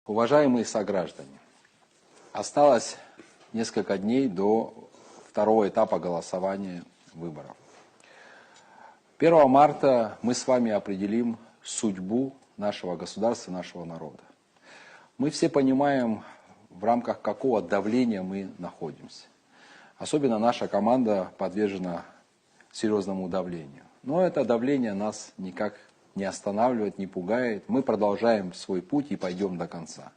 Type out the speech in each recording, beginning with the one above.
Уважаемые сограждане, осталось несколько дней до второго этапа голосования выборов. 1 марта мы с вами определим судьбу нашего государства, нашего народа. Мы все понимаем, в рамках какого давления мы находимся. Особенно наша команда подвержена серьезному давлению. Но это давление нас никак не останавливает, не пугает. Мы продолжаем свой путь и пойдем до конца.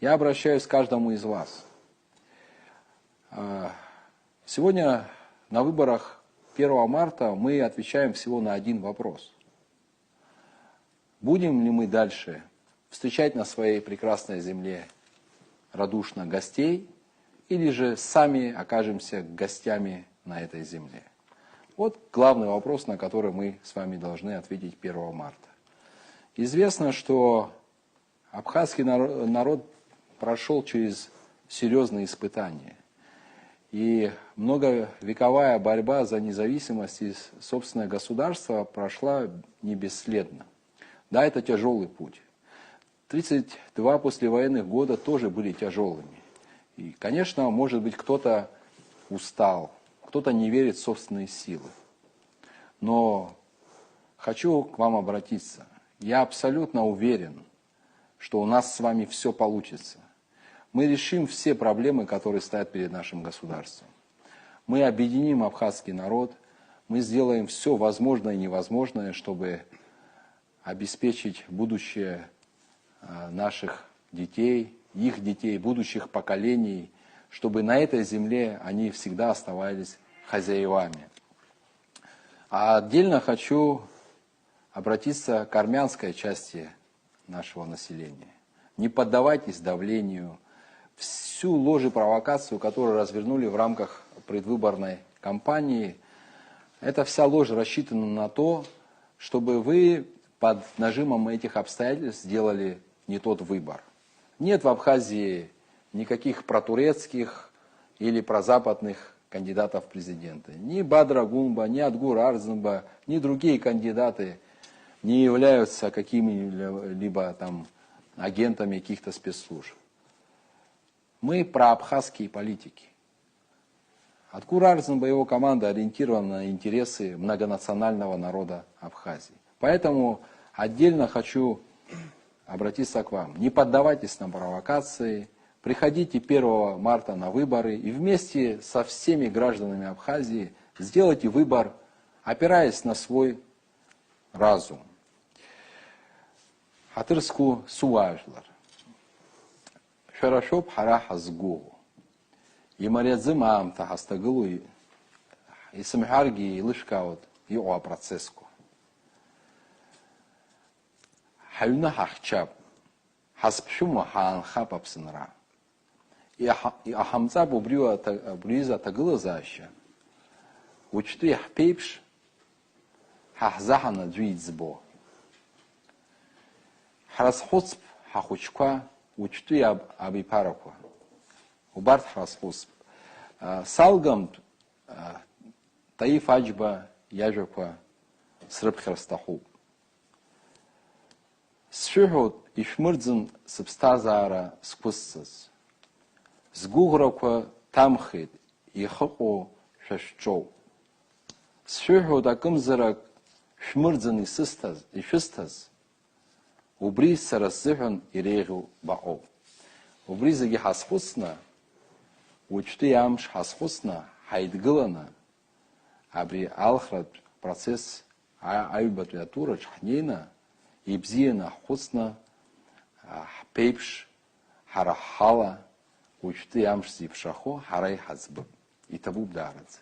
Я обращаюсь к каждому из вас. Сегодня на выборах 1 марта мы отвечаем всего на один вопрос. Будем ли мы дальше встречать на своей прекрасной земле радушно гостей, или же сами окажемся гостями на этой земле? Вот главный вопрос, на который мы с вами должны ответить 1 марта. Известно, что абхазский народ прошел через серьезные испытания. И многовековая борьба за независимость и собственное государство прошла не бесследно. Да, это тяжелый путь. 32 послевоенных года тоже были тяжелыми. И, конечно, может быть, кто-то устал, кто-то не верит в собственные силы. Но хочу к вам обратиться. Я абсолютно уверен, что у нас с вами все получится. Мы решим все проблемы, которые стоят перед нашим государством. Мы объединим абхазский народ, мы сделаем все возможное и невозможное, чтобы обеспечить будущее наших детей, их детей, будущих поколений, чтобы на этой земле они всегда оставались хозяевами. А отдельно хочу обратиться к армянской части нашего населения. Не поддавайтесь давлению. Всю ложь и провокацию, которую развернули в рамках предвыборной кампании, эта вся ложь рассчитана на то, чтобы вы под нажимом этих обстоятельств сделали не тот выбор. Нет в Абхазии никаких протурецких или прозападных кандидатов в президенты. Ни Бадра Гумба, ни Адгур Арзымба, ни другие кандидаты не являются какими-либо там агентами каких-то спецслужб. Мы проабхазские политики. Адгур Арзымба и его команда ориентированы на интересы многонационального народа Абхазии. Поэтому отдельно хочу обратиться к вам. Не поддавайтесь на провокации, приходите 1 марта на выборы и вместе со всеми гражданами Абхазии сделайте выбор, опираясь на свой разум. Хатырску суажлар. Шарашоп хара хазгу. Имарядзым аамта хастагылу и самхарги и лышкаут и оа процесску. Хаюна хахчаб. Хаспшума хаанхаб апсынра. И ахамца бубриза тагыла заща. Учту яхпейпш хахзахана джуидзбо. Харасхоцп хахучква учту я абипараква. Убарт харасхоцп. Салгам таиф аджба яжаква срыбхерстахуб. Сшихот ишмырдзын сыпстазаара сквыссыз. Сгуграква тамхит ихыҟоу шәашәҿоуп. Сшәыҳәоит акымзарак шәмырӡын ишәысҭаз, убри сара сзыҳәан иреиӷьу баҟоуп. Убри зегьы ҳазхәыцны, уаҵәтәи амш ҳазхәыцны, ҳаидгыланы, абри алхратә процесс аҩбатәи атураҿ ҳнеины, ибзианы ҳхәыцны, ҳԥеиԥш, ҳара ҳҳала, уаҵәтәи амш зеиԥшрахо ҳара иҳаӡбып. Иҭабуп даараӡа.